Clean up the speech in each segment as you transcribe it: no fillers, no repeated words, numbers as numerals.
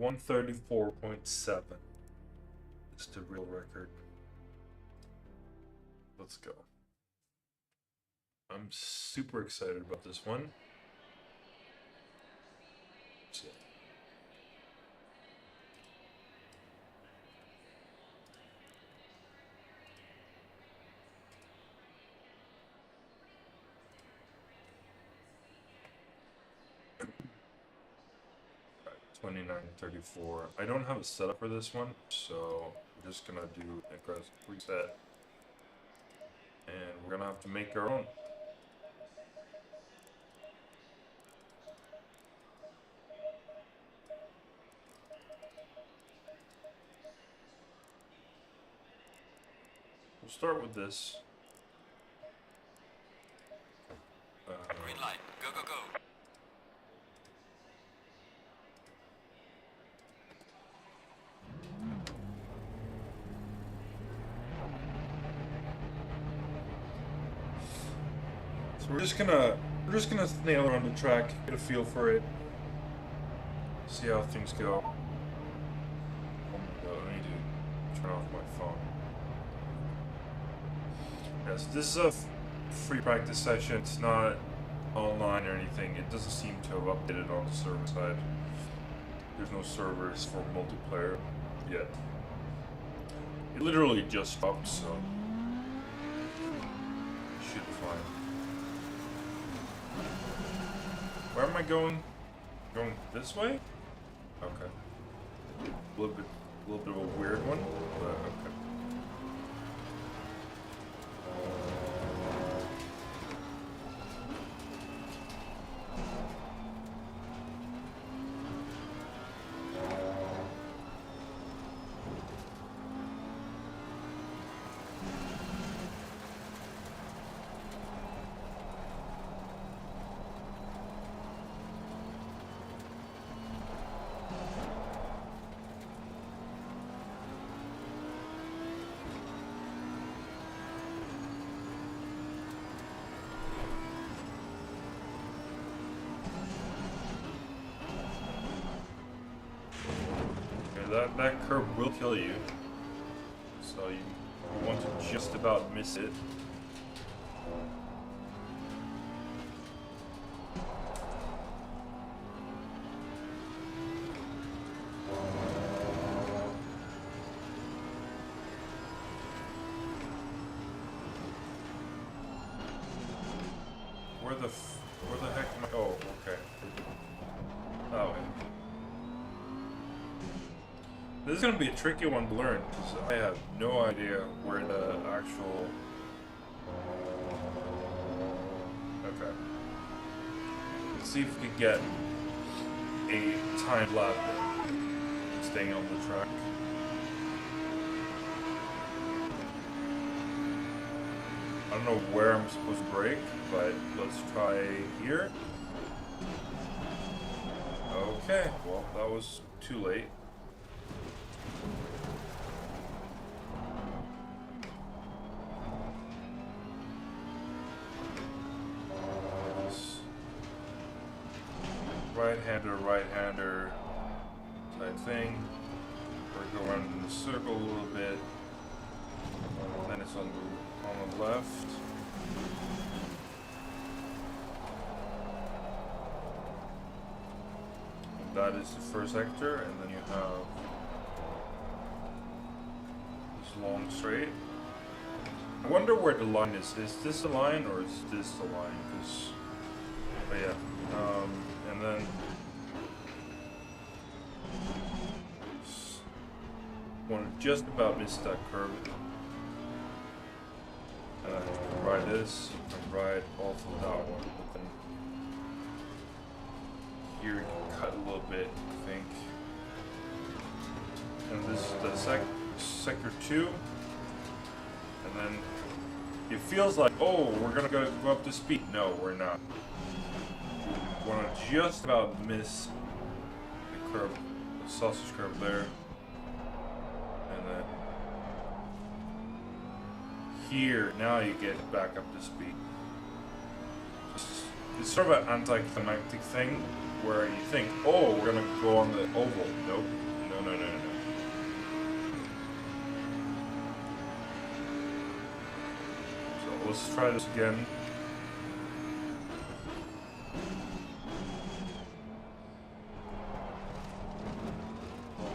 134.7 is the real record. Let's go. I'm super excited about this one. So. Right, 2934. I don't have a setup for this one, so I'm just gonna do an aggressive preset. And we're gonna have to make our own. We'll start with this. Green light. Go, go, go. So we're just gonna nail around the track, get a feel for it, see how things go. Oh my god, I need to turn off my phone. Yes, this is a free practice session. It's not online or anything. It doesn't seem to have updated on the server side. There's no servers for multiplayer yet. It literally just stopped, so it should be fine. Where am I going? Going this way? Okay. A little bit of a weird one, but okay. That curve will kill you, so you want to just about miss it. Where the heck am I? Oh, okay. That way. This is going to be a tricky one to learn, because I have no idea where the actual... Okay. Let's see if we can get a time lap staying on the track. I don't know where I'm supposed to brake, but let's try here. Okay, well, that was too late. Right-hander type thing. Or go around in a circle a little bit. Then it's on the left. And that is the first sector, and then you have this long straight. I wonder where the line is. Is this the line or is this the line? But yeah. And then want to just about miss that curve. And I can ride this and ride also that one. But then here you can cut a little bit, I think. and this is the sector 2, and then it feels like, oh, we're gonna go up to speed. No, we're not. We want to just about miss the curve, the sausage curve there, and then here, now you get back up to speed. It's sort of an anticlimactic thing where you think, oh, we're gonna go on the oval. Nope. No. So let's try this again.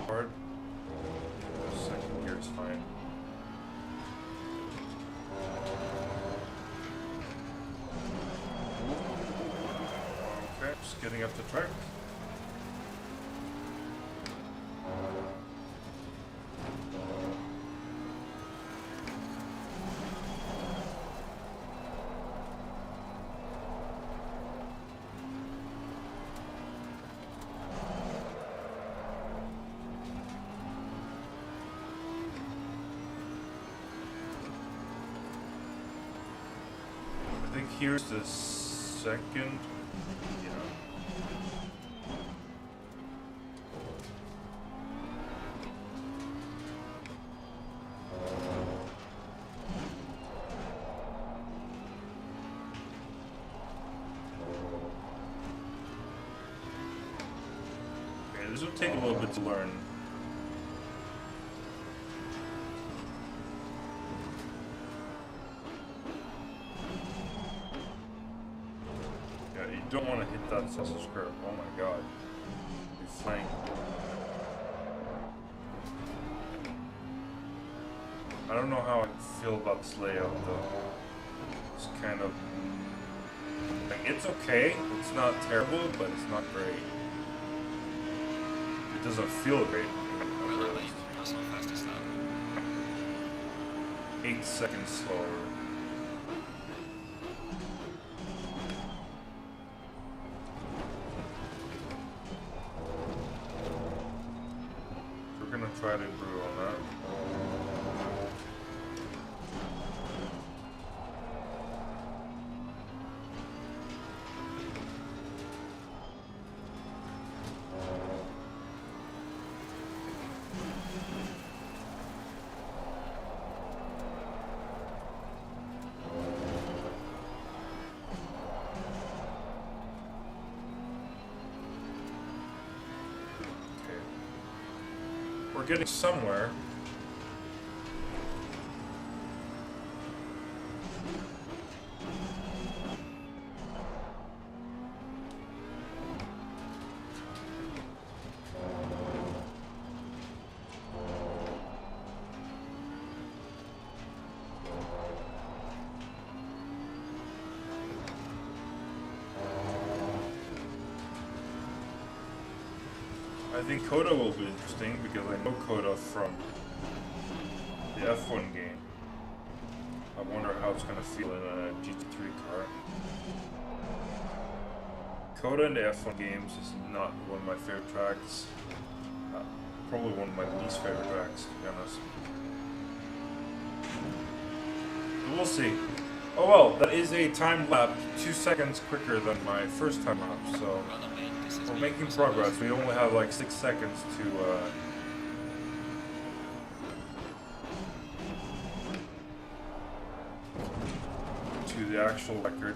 Hard. Second gear is fine. Okay, just getting up the track. I think here's the second. This will take a little bit to learn. Yeah, you don't want to hit that sausage curve. Oh my god. You're flying. I don't know how I feel about this layout though. It's kind of... like, it's okay. It's not terrible, but it's not great. It doesn't feel great. 8 seconds slower. We're gonna try to improve on that. We're getting somewhere. I think Coda will be interesting because I know Coda from the F1 game. I wonder how it's going to feel in a GT3 car. Coda in the F1 games is not one of my favorite tracks. Probably one of my least favorite tracks, to be honest. But we'll see. Oh well, that is a time lapse 2 seconds quicker than my first time lapse, so we're making progress. We only have like 6 seconds to the actual record.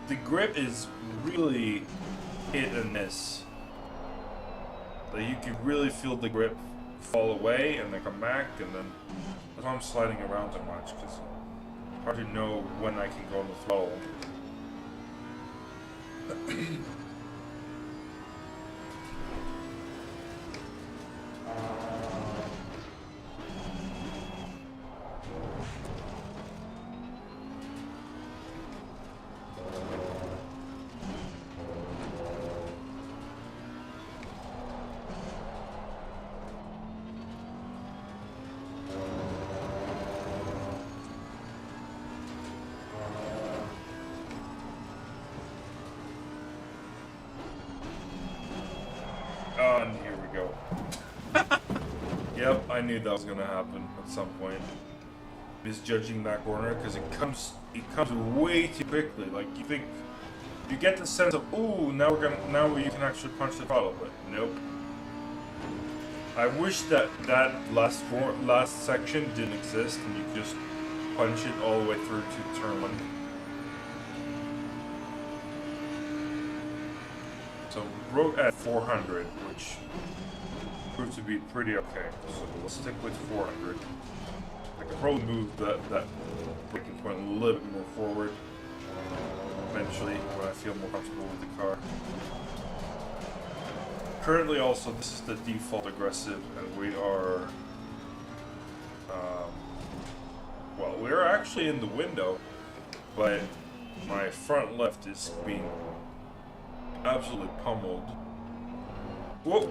The grip is really hit and miss. Like you can really feel the grip fall away and then come back, and then that's why I'm sliding around so much, because it's hard to know when I can go on the throttle. and here we go. Yep, I knew that was gonna happen at some point. Misjudging that corner because it comes way too quickly. Like you think you get the sense of, ooh, now you can actually punch the throttle, but nope. I wish that last section didn't exist and you could just punch it all the way through to turn 1. So wrote at 400, which proved to be pretty okay. So we'll stick with 400. I could probably move that braking point a little bit more forward eventually when I feel more comfortable with the car. Currently also this is the default aggressive and we are well, we're actually in the window, but my front left is being absolutely pummeled. Whoa!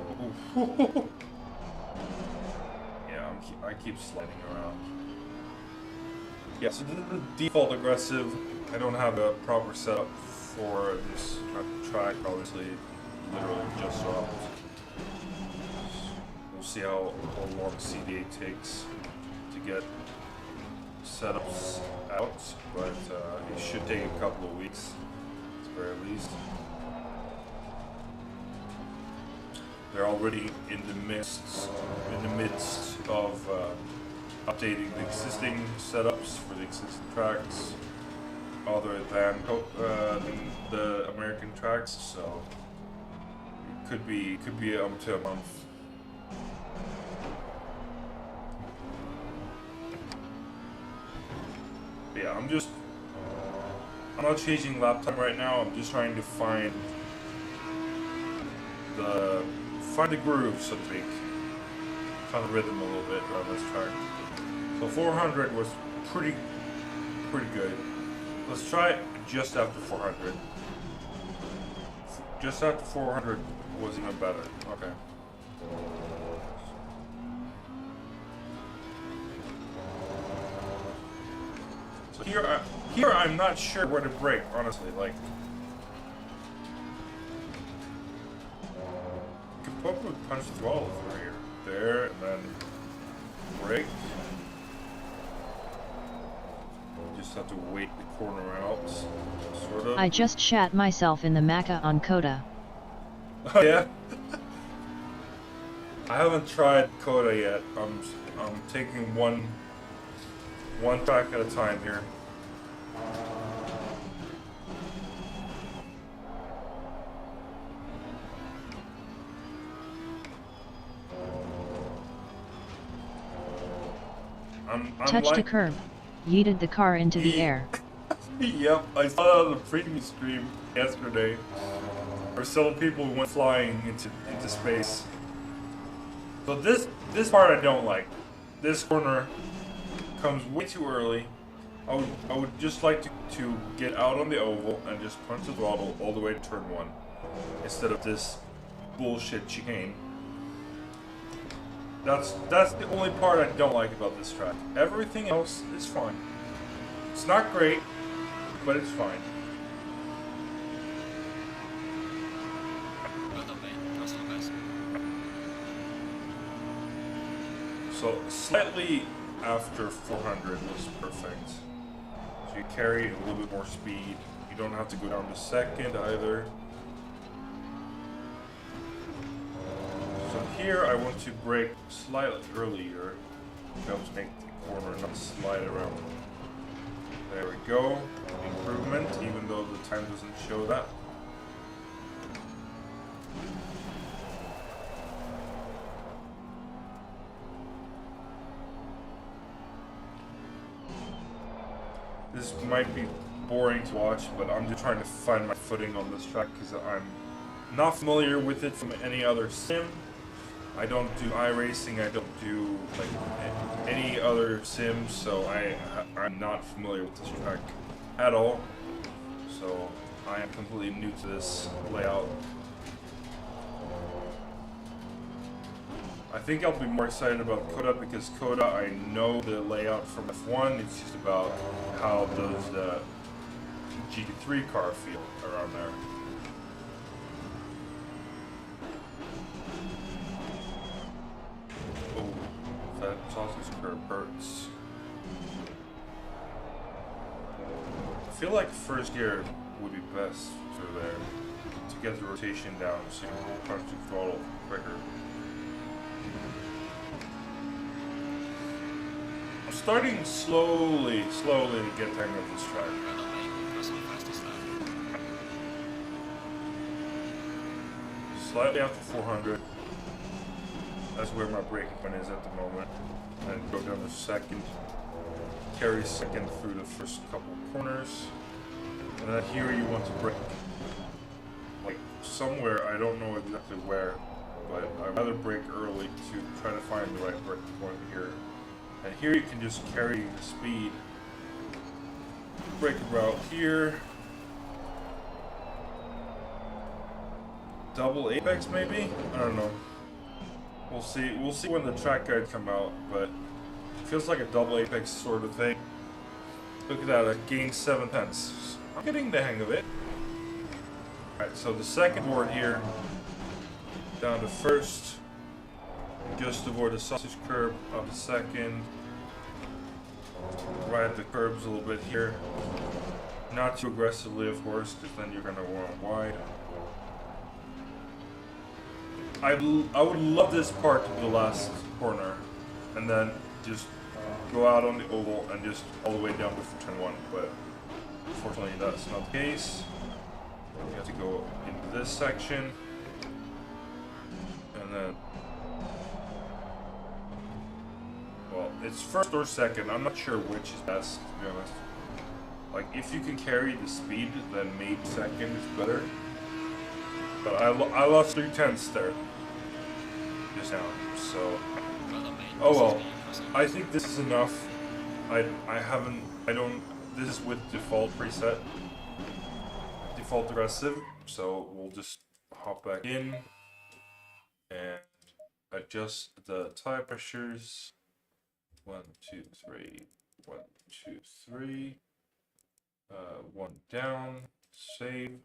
Yeah, I keep sliding around. Yeah, so this is the default aggressive. I don't have a proper setup for this track, obviously, literally just dropped. We'll see how long CD8 takes to get setups out, but it should take a couple of weeks, at the very least. They're already in the midst of updating the existing setups for the existing tracks, other than the American tracks. So it could be up to a month. But yeah, I'm not changing lap time right now. I'm just trying to find the groove, so to speak. Find the rhythm a little bit on this track. So 400 was pretty good. Let's try it just after 400. Just after 400 was even better. Okay. So here I'm not sure where to brake, honestly. Like, probably punch the throttle through here. There, and then brake. Just have to wait the corner out, sort of. I just shat myself in the Naga on Coda. Oh yeah? I haven't tried Coda yet. I'm taking one track at a time here. Touched a curb, yeeted the car into the air. Yep, I saw that on the preview stream yesterday. There were several people who went flying into space. So this part I don't like. This corner comes way too early. I would just like to get out on the oval and just punch the throttle all the way to turn 1, instead of this bullshit chicane. That's the only part I don't like about this track. Everything else is fine. It's not great, but it's fine. So slightly after 400 was perfect. So you carry a little bit more speed. You don't have to go down to second either. So here I want to brake slightly earlier. That was make the corner not slide around. There we go. Improvement, even though the time doesn't show that. This might be boring to watch, but I'm just trying to find my footing on this track because I'm not familiar with it from any other sim. I don't do iRacing, I don't do like any other sims, so I'm not familiar with this track at all. So I am completely new to this layout. I think I'll be more excited about Coda because Coda, I know the layout from F1. It's just about how does the GT3 car feel around there. curb hurts. I feel like first gear would be best through there to get the rotation down so you can punch the throttle quicker. I'm starting slowly to get the hang of this track. Slightly after 400. That's where my braking point is at the moment. And go down to second. Carry second through the first couple corners. And then here you want to brake. Like somewhere, I don't know exactly where. But I'd rather brake early to try to find the right braking point here. And here you can just carry the speed. Braking route here. Double apex maybe? I don't know. We'll see. We'll see when the track guide come out, but it feels like a double apex sort of thing. Look at that, I gained 7 tenths. I'm getting the hang of it. Alright, so the second board here, down to first. Just avoid the sausage curb, up to second. Ride the curbs a little bit here. Not too aggressively, of course, because then you're going to run wide. I would love this part to be the last corner, and then just go out on the oval and just all the way down to turn 1, but unfortunately that's not the case. You have to go into this section, and then, well, it's first or second. I'm not sure which is best, to be honest. Like, if you can carry the speed, then maybe second is better. But I lost 3 tenths there just now, so oh well. I think this is enough. This is with default preset, default aggressive, so we'll just hop back in and adjust the tire pressures. 1, 2, 3, 1, 2, 3, 1 down, save.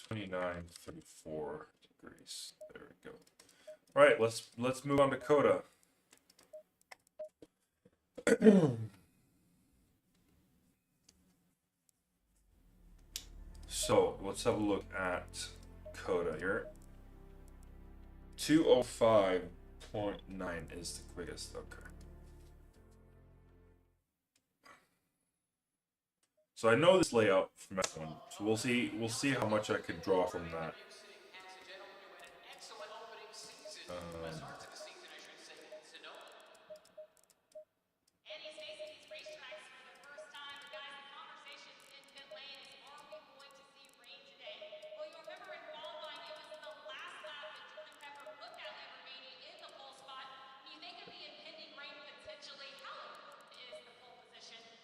29, 34 degrees. There we go. All right, let's move on to Coda. So let's have a look at Coda here. 205.9 is the quickest. Okay. So I know this layout from F1, so we'll see how much I could draw from that.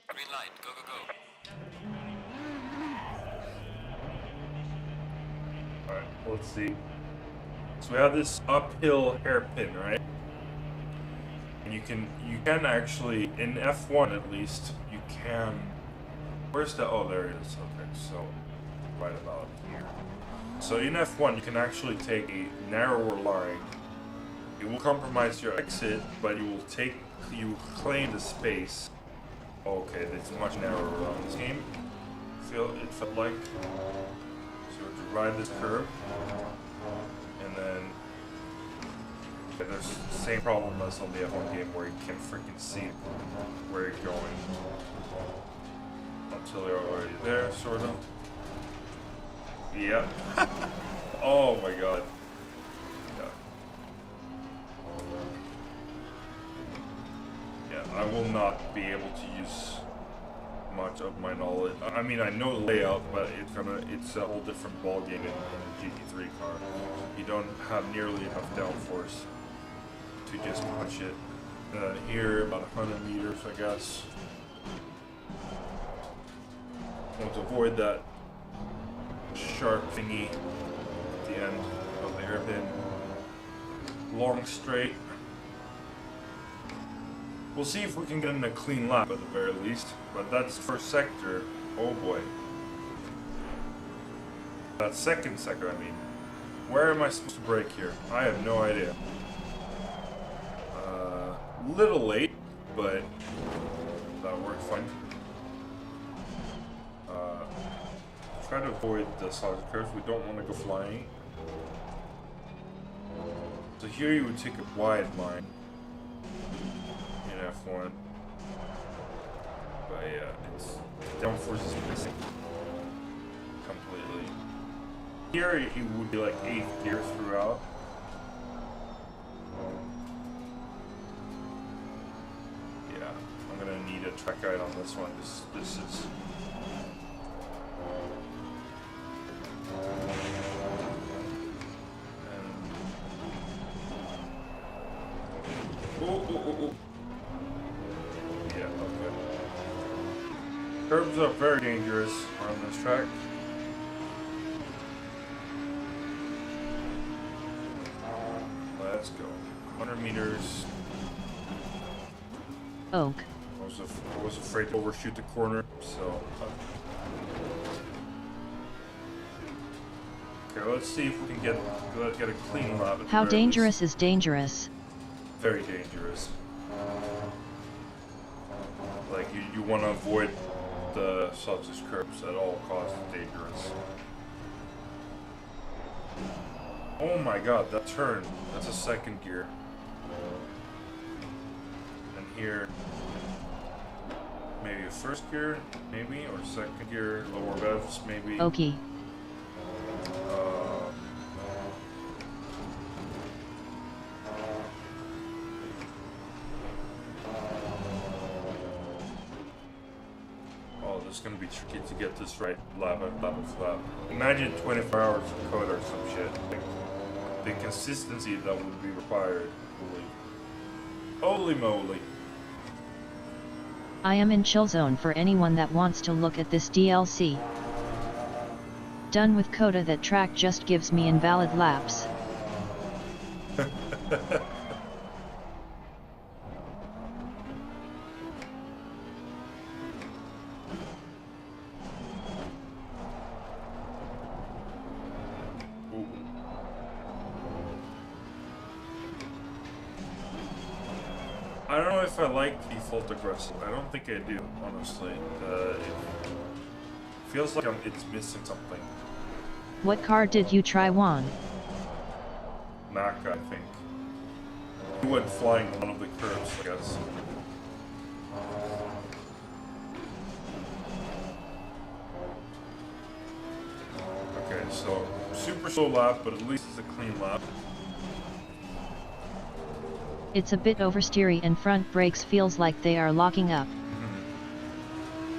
Green light, go, go, go. Alright, let's see. So we have this uphill hairpin, right? And you can actually, in F1 at least, you can, where's the, oh there it is, okay, so right about here. So in F1 you can actually take a narrower line. It will compromise your exit, but you will claim the space. Okay, it's much narrower on this game. It felt like. So to ride this curve, and then there's the same problem as on the F1 game where you can't freaking see where you're going until you're already there, sort of. Yeah. Oh my god. I will not be able to use much of my knowledge. I mean, I know the layout, but it's a whole different ballgame in a GT3 car. You don't have nearly enough downforce to just punch it. Here, about 100 meters, I guess. I want to avoid that sharp thingy at the end of the hairpin. Long straight. We'll see if we can get in a clean lap at the very least, but that's first sector. Oh boy. That second sector, I mean. Where am I supposed to brake here? I have no idea. Little late, but that worked fine. Try to avoid the solid curves. We don't want to go flying. So here you would take a wide line in F1. But yeah, it's downforce is missing completely. Here it would be like 8th gear throughout. Yeah, I'm gonna need a track guide on this one. This is oh. Yeah, okay. Curbs are very dangerous on this track. Let's go. 100 meters. Oak. I was afraid to overshoot the corner, so. Okay, let's see if we can get a clean lap. How dangerous is dangerous? Very dangerous. Like you want to avoid the subsist curbs at all costs. Dangerous. Oh my god, that turn. That's a second gear. And here, maybe a first gear, maybe, or second gear, lower revs, maybe. Okay. It's going to be tricky to get this right lap after lap. Imagine 24 hours of code or some shit. Like, the consistency that would be required. Holy moly. I am in chill zone for anyone that wants to look at this DLC. Done with Coda. That track just gives me invalid laps. I don't know if I like default aggressive. I don't think I do, honestly. It feels like it's missing something. What car did you try, Juan? Naga, I think. He went flying one of the curves, I guess. Okay, so super slow lap, but at least it's a clean lap. It's a bit oversteery and front brakes feels like they are locking up.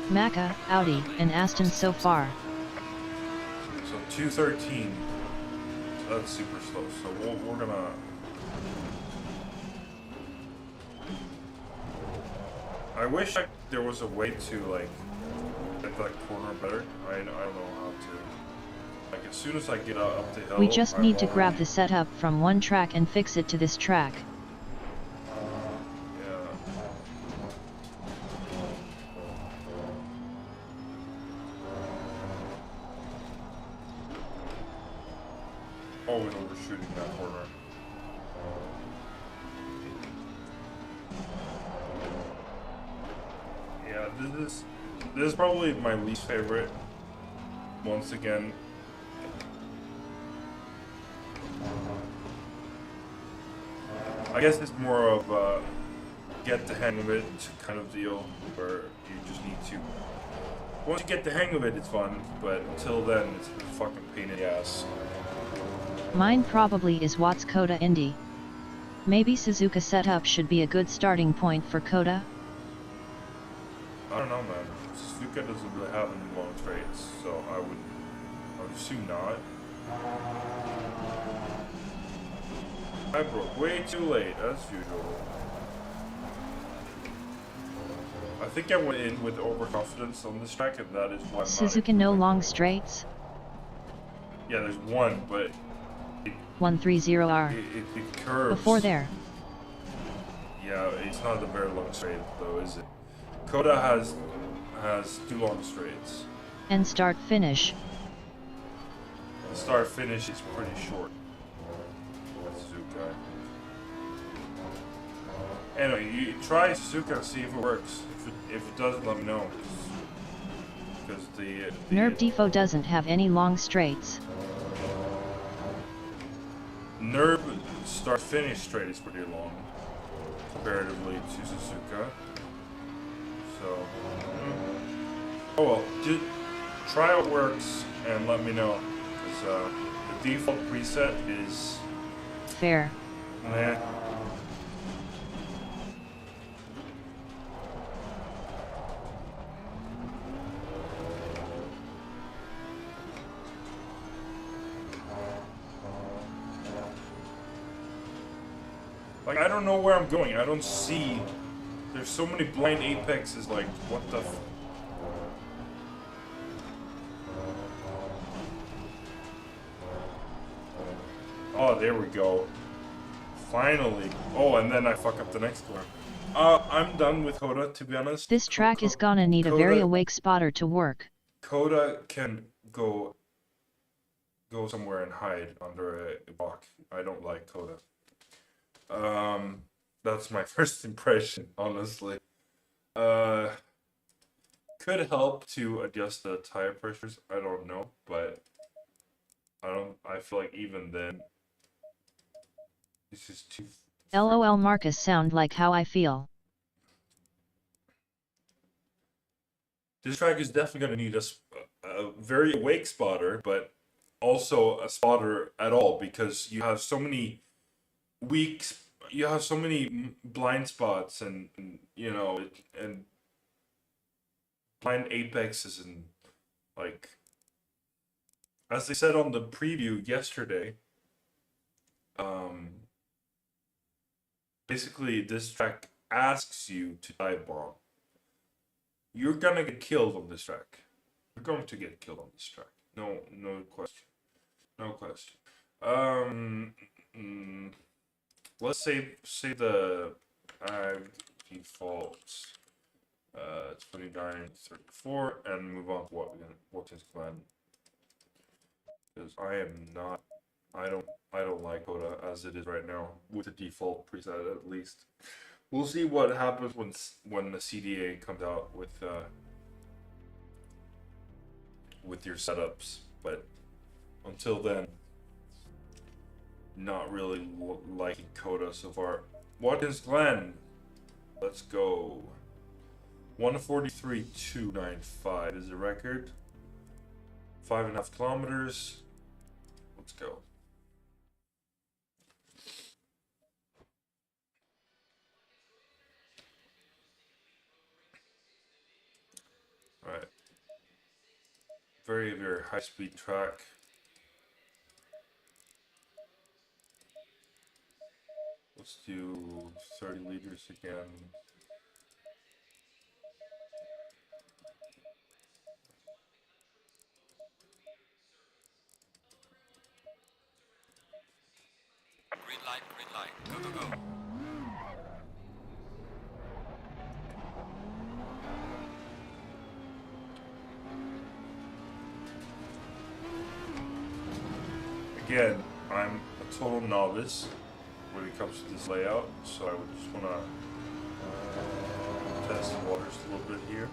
Maca, Audi, and Aston so far. So 213. That's super slow. So we're gonna. I wish there was a way to like get that corner better. I don't know how to. Like as soon as I get up the hill. We just need to grab the setup from one track and fix it to this track. Always overshooting that corner. Yeah, this is probably my least favorite. Once again. I guess it's more of a get the hang of it kind of deal, where you just need to. Once you get the hang of it, it's fun, but until then, it's a fucking pain in the ass. Mine probably is Watt's Coda Indy. Maybe Suzuka setup should be a good starting point for Coda? I don't know, man. Suzuka doesn't really have any long straights, so I would assume not. I broke way too late, as usual. I think I went in with overconfidence on this track, and that is why Suzuka no long straights? Yeah, there's one, but 130R. It curves. Before there. Yeah, it's not a very long straight though, is it? Coda has 2 long straights. And start finish. start finish is pretty short. That's Suzuka. Anyway, you try Suzuka and see if it works. If it doesn't, let me know. Because the Nerve Defo doesn't have any long straights. Nerve start finish straight is pretty long comparatively to Suzuka. So, oh well, just try how it works and let me know. Because the default preset is fair. Nah. Like, I don't know where I'm going. I don't see. There's so many blind apexes, like, what the f... Oh, there we go. Finally. Oh, and then I fuck up the next one. I'm done with Coda, to be honest. This track is gonna need a very awake spotter to work. Coda can go somewhere and hide under a block. I don't like Coda. That's my first impression, honestly. Could help to adjust the tire pressures, I don't know, but I feel like even then, this is too... LOL Marcus sound like how I feel. This track is definitely going to need a very awake spotter, but also a spotter at all, because you have so many you have so many blind spots and you know, and blind apexes, and like, as they said on the preview yesterday, basically this track asks you to dive bomb. You're gonna get killed on this track. You're going to get killed on this track. No question. No question. Let's say the default 2934 and move on to Watkins Glen. Because I don't like Coda as it is right now with the default preset, at least. We'll see what happens when the CDA comes out with your setups, but until then, not really liking Coda so far. Watkins Glen, let's go. 143.295 is the record. 5.5 kilometers. Let's go. All right. Very, very high speed track. Let's do 30 liters again. Green light, go, go, go. Again, I'm a total novice when it comes to this layout, so I would just want to test the waters a little bit here.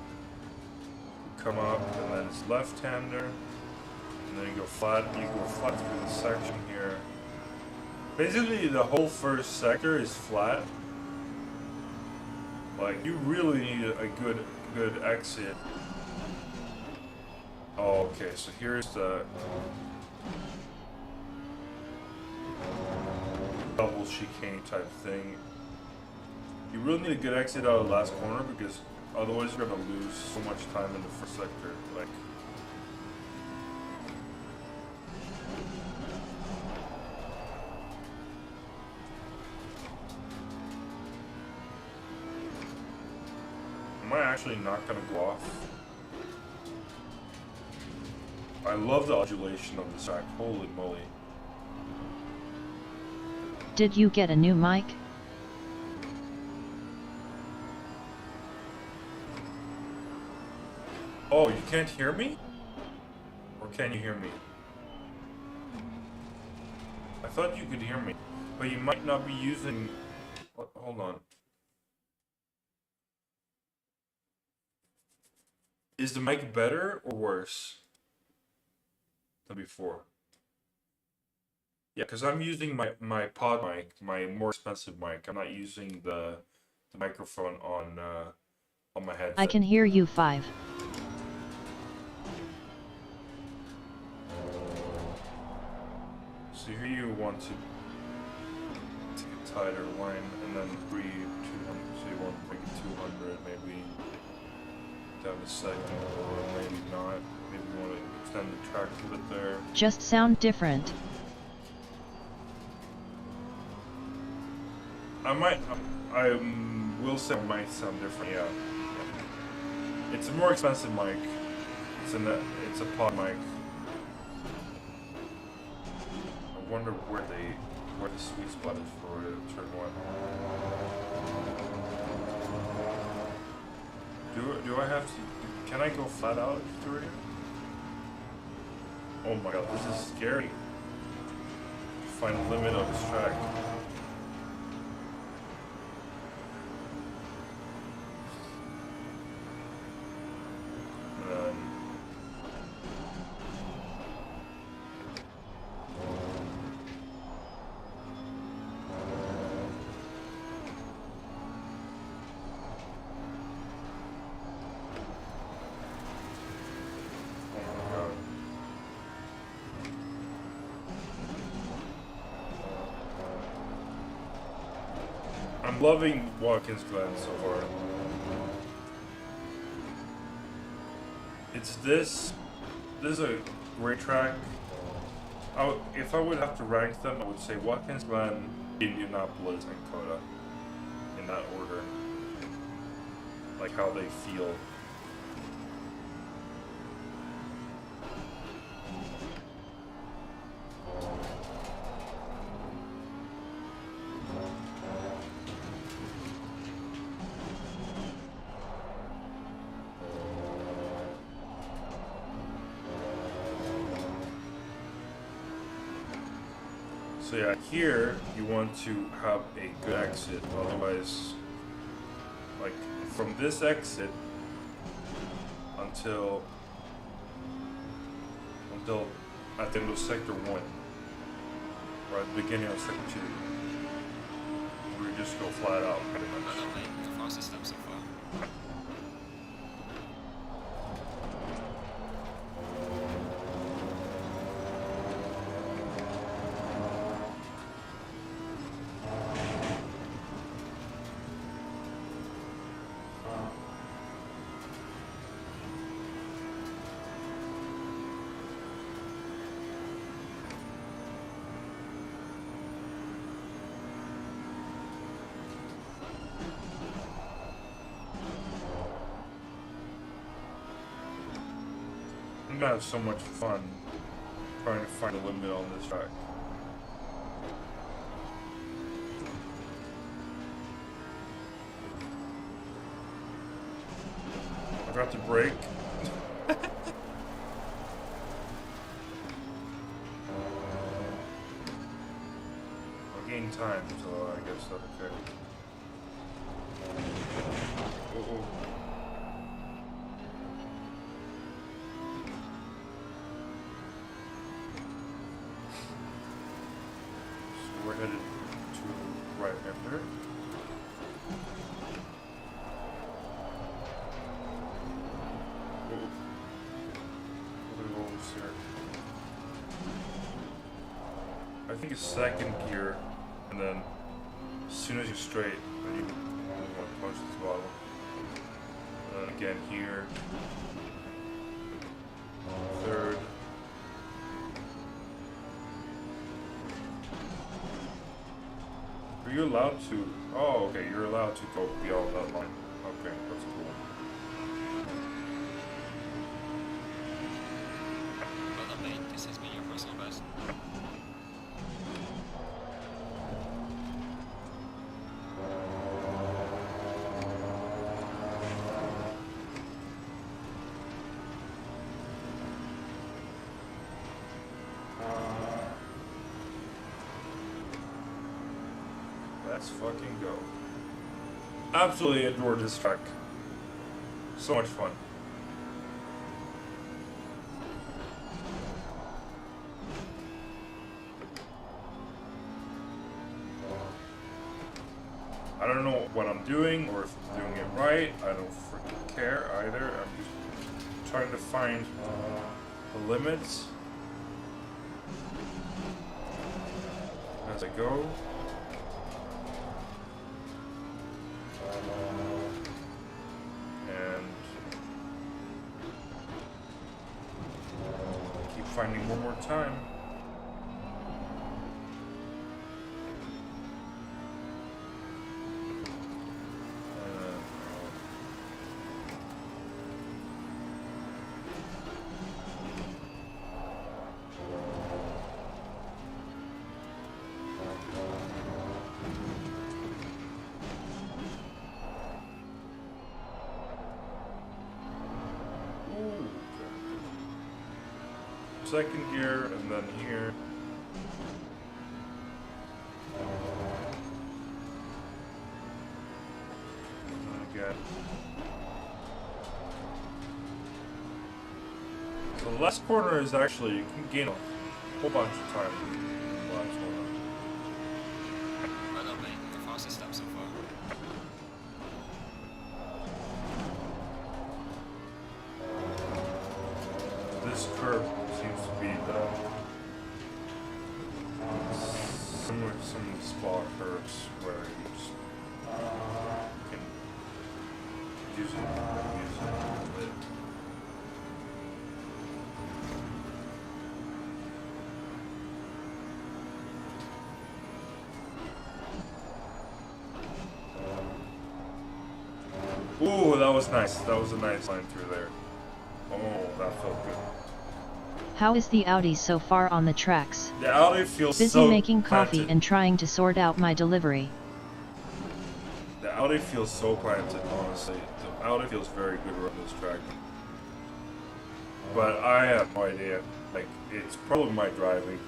Come up, and then it's left-hander, and then you go flat through the section here. Basically, the whole first sector is flat. Like, you really need a good exit. Oh, okay, so here's the double chicane type thing. You really need a good exit out of the last corner, because otherwise you're gonna lose so much time in the first sector. Like, am I actually not gonna go off? I love the undulation of this track. Holy moly. Did you get a new mic? Oh, you can't hear me? Or can you hear me? thought you could hear me, but you might not be using... Hold on. Is the mic better or worse than before? Yeah, because I'm using my PodMic, my more expensive mic. I'm not using the microphone on my headset. I can hear you 5. So here you want to take a tighter line and then breathe 200. So you want to make it 200, maybe down to second, or maybe not. Maybe you want to extend the track a bit there. Just sound different. I will say it might sound different. Yeah. It's a more expensive mic. It's a pod mic. I wonder where the sweet spot is for turn 1. Do I have to? Can I go flat out through here? Oh my god, this is scary. Find the limit of this track. I'm loving Watkins Glen so far. This is a great track. If I would have to rank them, I would say Watkins Glen, Indianapolis, and Coda. In that order. Like how they feel. So yeah, here you want to have a good exit, otherwise, like from this exit until at the end of sector 1, or at the beginning of sector 2, where you just go flat out pretty much. I don't make the fastest step so far. I'm gonna have so much fun trying to find a limit on this track. I forgot to brake. I gained time, so I guess that's okay. Uh-oh. We're headed to right after. I think it's second gear, and then as soon as you're straight, then you want to punch this bottle. And then again here, third. Are you allowed to? Oh, okay, you're allowed to go beyond that line. Okay, that's cool. Well done, mate. This has been your personal best. Let's fucking go. Absolutely adore this track. So much fun. I don't know what I'm doing or if I'm doing it right. I don't freaking care either. I'm just trying to find the limits as I go. And keep finding one more time. Second gear, and then here. Again. So the last corner is actually, you can gain a whole bunch of time in the last corner. Well done, mate. The fastest step so far. This curve seems to be the similar to some of the spa curves where you just can use it and use it a little bit. Ooh, that was nice. That was a nice line through there. Oh, that felt good. How is the Audi so far on the tracks? The Audi feels Busy so making coffee planted. and trying to sort out my delivery. The Audi feels so planted, honestly. The Audi feels very good around this track. But I have no idea. Like, it's probably my driving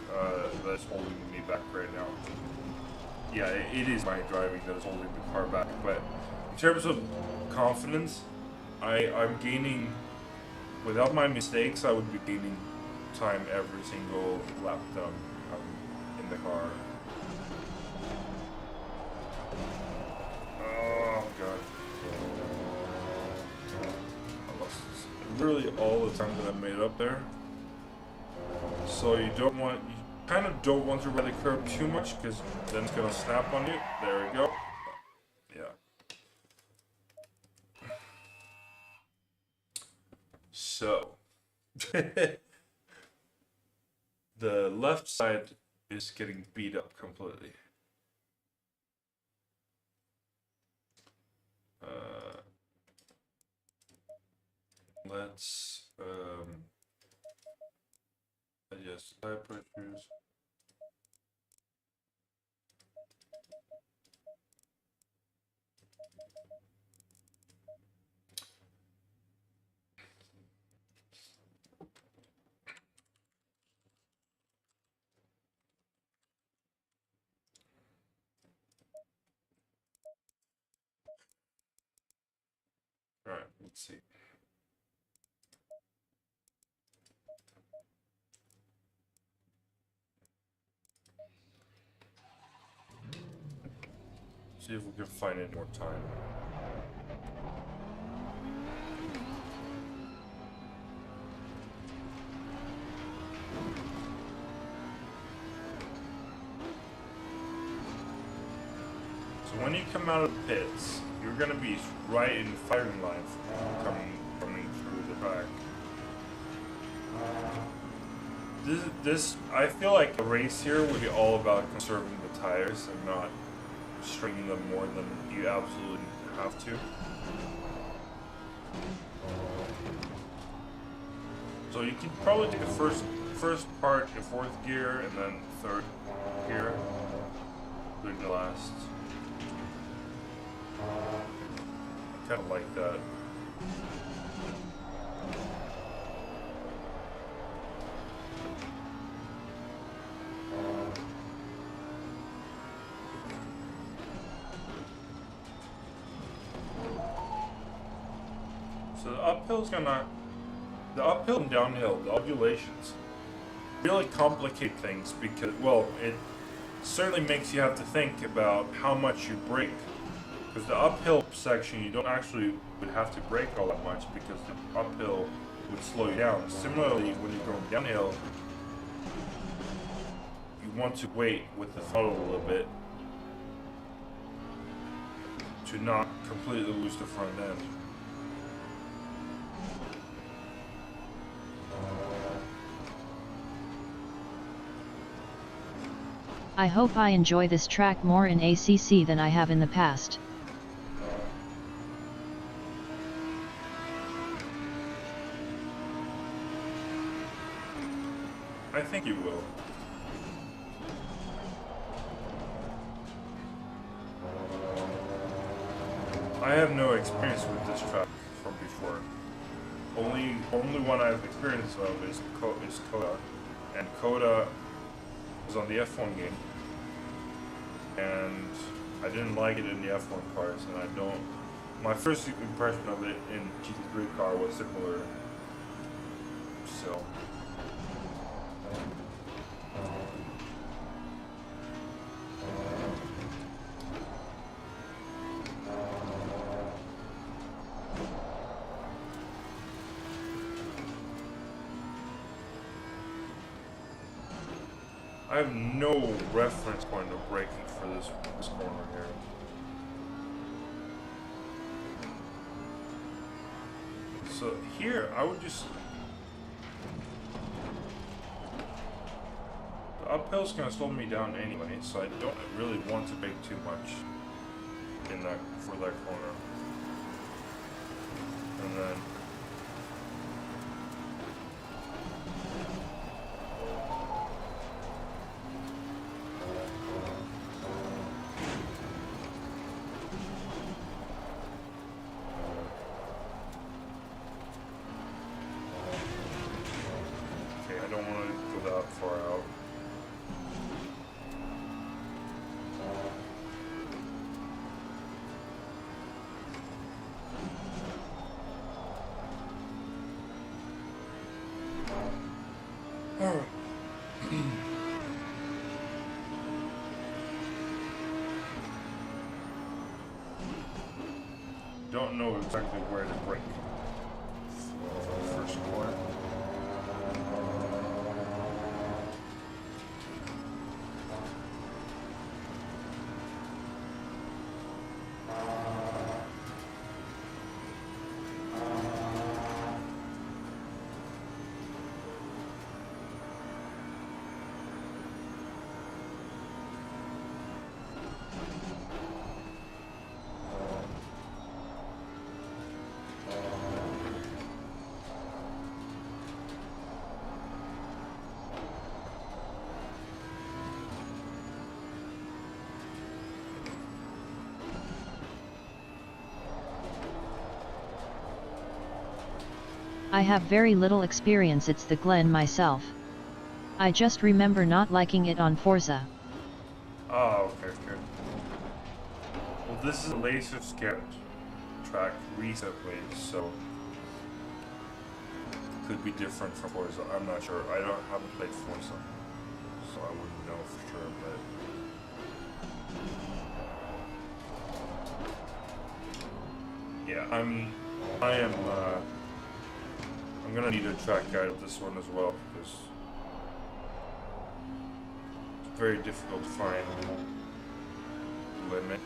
that's holding me back right now. Yeah, it is my driving that is holding the car back. But in terms of confidence, I'm gaining. Without my mistakes, I would be gaining time every single lap that I'm in the car. Oh god. I lost literally all the time that I made up there. So you kind of don't want to ride the curb too much because then it's gonna snap on you. There we go. Yeah. So the left side is getting beat up completely. Let's adjust tire pressures. All right, let's see. See if we can find any more time. So when you come out of the pits, you're gonna be right in firing line coming through the track. This I feel like a race here would be all about conserving the tires and not stringing them more than you absolutely have to. So you can probably take the first part in fourth gear and then third gear, doing the last. I kind of like that. So the uphill and downhill, the undulations, really complicate things because, well, it certainly makes you have to think about how much you brake. Because the uphill section, you don't actually would have to brake all that much because the uphill would slow you down. Similarly, when you're going downhill, you want to wait with the throttle a little bit to not completely lose the front end. I hope I enjoy this track more in ACC than I have in the past. I think you will. I have no experience with this track from before. Only one I've experienced of is Coda, and Coda was on the F1 game, and I didn't like it in the F1 cars, and I don't. My first impression of it in GT3 car was similar. So. I have no reference point of braking for this corner here. So here, I would just... The uphill's gonna slow me down anyway, so I don't really want to brake too much in that for that corner. And then... don't know exactly where to brake for the first corner. I have very little experience. It's the Glen myself. I just remember not liking it on Forza. Oh, okay. Well, this is a laser scared track recently, so it could be different from Forza. I'm not sure. I haven't played Forza, so I wouldn't know for sure. But yeah, I'm gonna need a track guide of this one as well, because it's very difficult to find limit.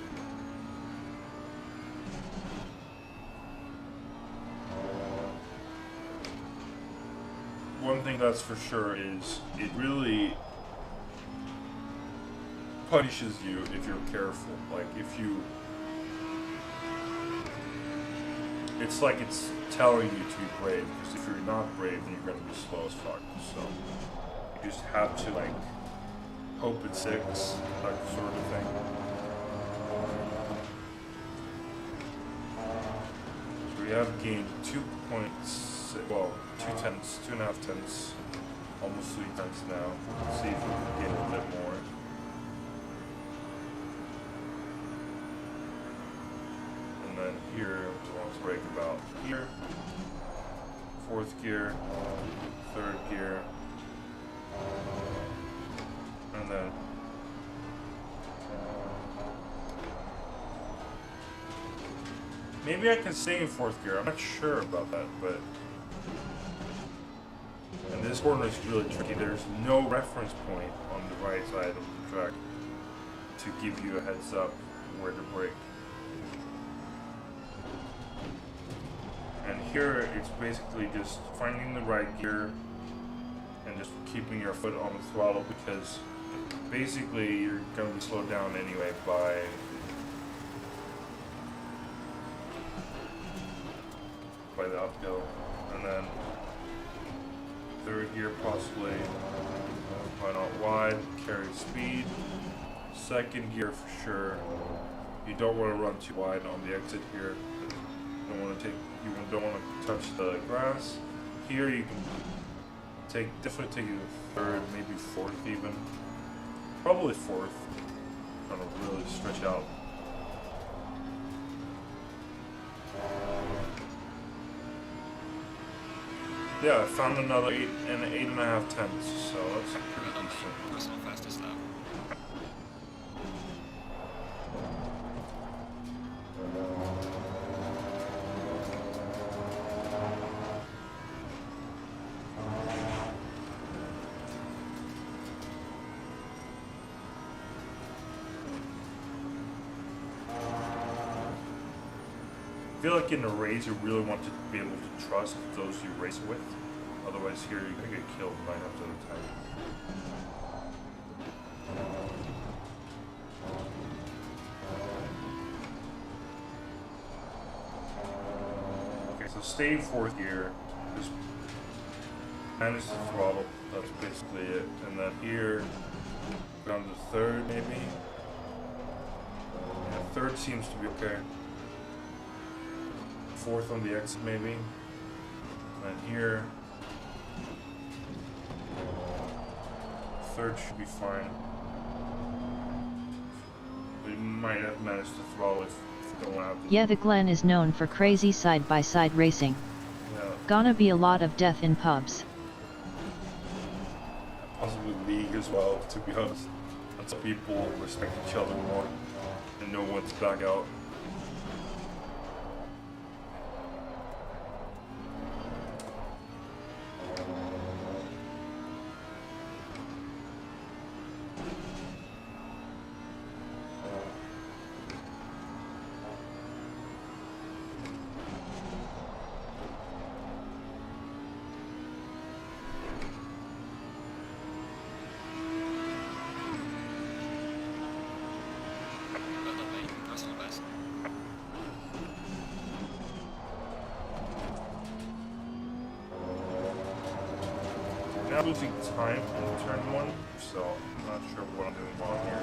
One thing that's for sure is it really punishes you if you're careful. Like if you, it's like it's telling you to be brave, because if you're not brave, then you're going to be slow as fuck. So you just have to like hope it sticks, that sort of thing. So we have gained 2.6, well, 2 tenths, 2.5 tenths, almost 3 tenths now. Let's see if we can gain a little bit more. And then here we want to brake about here. Fourth gear, third gear, and then maybe I can stay in fourth gear. I'm not sure about that, but and this corner is really tricky. There's no reference point on the right side of the track to give you a heads up where to brake. And here it's basically just finding the right gear and just keeping your foot on the throttle, because basically you're going to be slowed down anyway by the uphill. And then third gear possibly, why not wide, carry speed. Second gear for sure. You don't want to run too wide on the exit here. You don't want to touch the grass. Here you can definitely take it to third, maybe fourth even. Probably fourth. Trying to really stretch out. Yeah, I found another 8 and 8.5 tenths, so that's pretty decent. Personal fastest lap. I feel like in a race you really want to be able to trust those you race with. Otherwise here you're gonna get killed 9 times out of 10. Okay, so stay in fourth gear. Just manage the throttle. That's basically it. And then here, down to third maybe. Yeah, third seems to be okay. Fourth on the exit maybe. And here, third should be fine. We might have managed to throttle if you don't have to. Yeah, the Glen is known for crazy side-by-side racing. Yeah. Gonna be a lot of death in pubs. Possibly league as well, to be honest. That's how people respect each other more and know when to back out. I'm losing time in turn 1, so I'm not sure what I'm doing wrong here.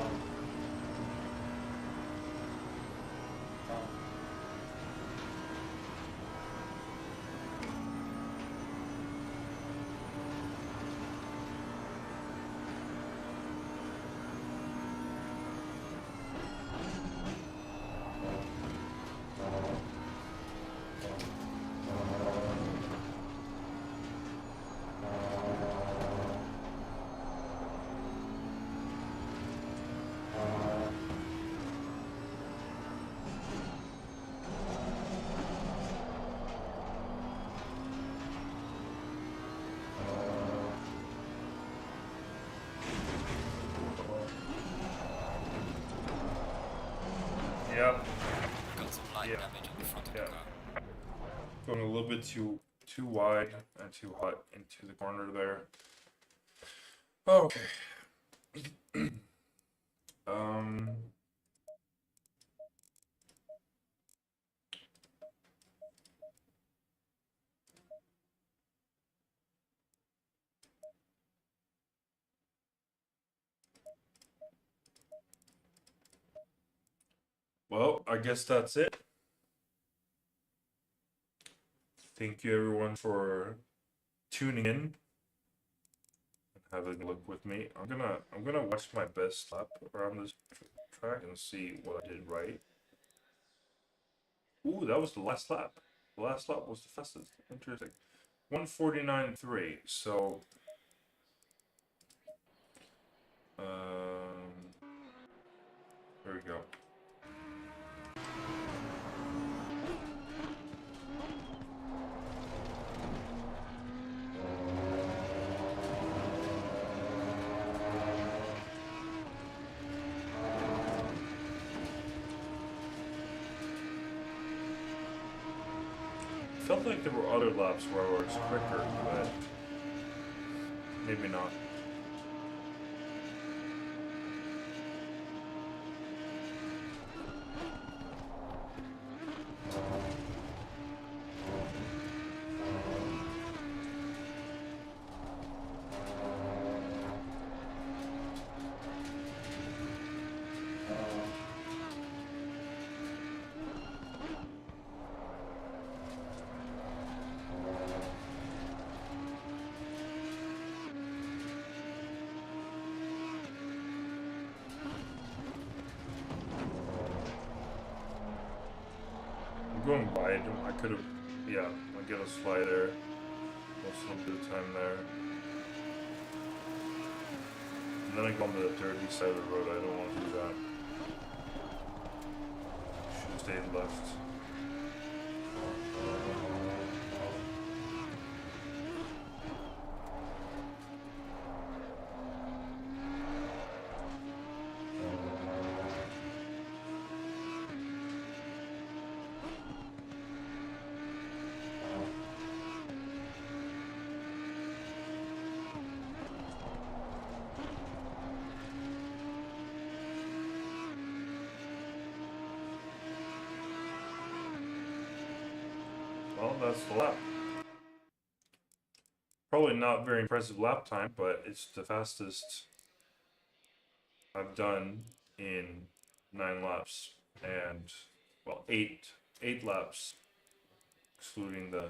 Yep. Got some light damage on the front of the car. Going a little bit too wide and too hot into the corner there. Okay. Well, I guess that's it. Thank you everyone for tuning in and having a look with me. I'm gonna watch my best lap around this track and see what I did right. Ooh, that was the last lap. The last lap was the fastest. Interesting. 149.3. So, there we go. Felt like there were other laps where I was quicker, but maybe not. Going by them, I could have, yeah, I get a slider, lost a little bit of time there. And then I go on the dirty side of the road, I don't want to do that. Should have stayed left. Well, that's the lap. Probably not very impressive lap time, but it's the fastest I've done in 9 laps. And, well, 8 laps, excluding the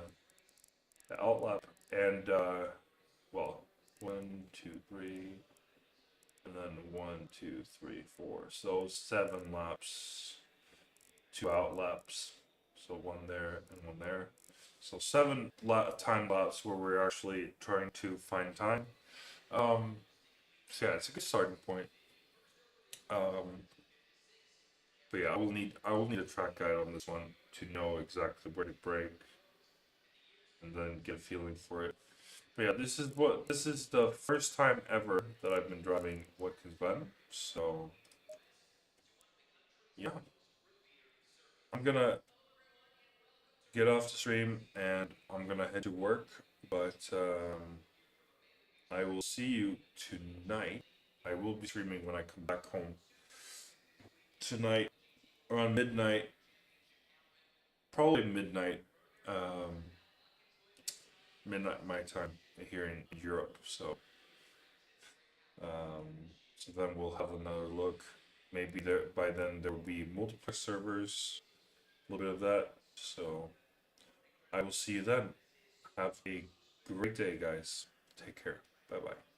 out lap. And, well, 1, 2, 3, and then 1, 2, 3, 4. So 7 laps, 2 out laps. So 1 there and 1 there. So 7 time lapse where we're actually trying to find time. So yeah, it's a good starting point. But yeah, I will need a track guide on this one to know exactly where to brake and then get a feeling for it. But yeah, this is the first time ever that I've been driving Watkins Glen. So yeah, I'm gonna get off the stream and I'm gonna head to work, but I will see you tonight. I will be streaming when I come back home tonight around midnight, probably midnight, midnight my time here in Europe. So so then we'll have another look. Maybe there by then there will be multiple servers, a little bit of that. So I will see you then. Have a great day, guys. Take care. Bye bye.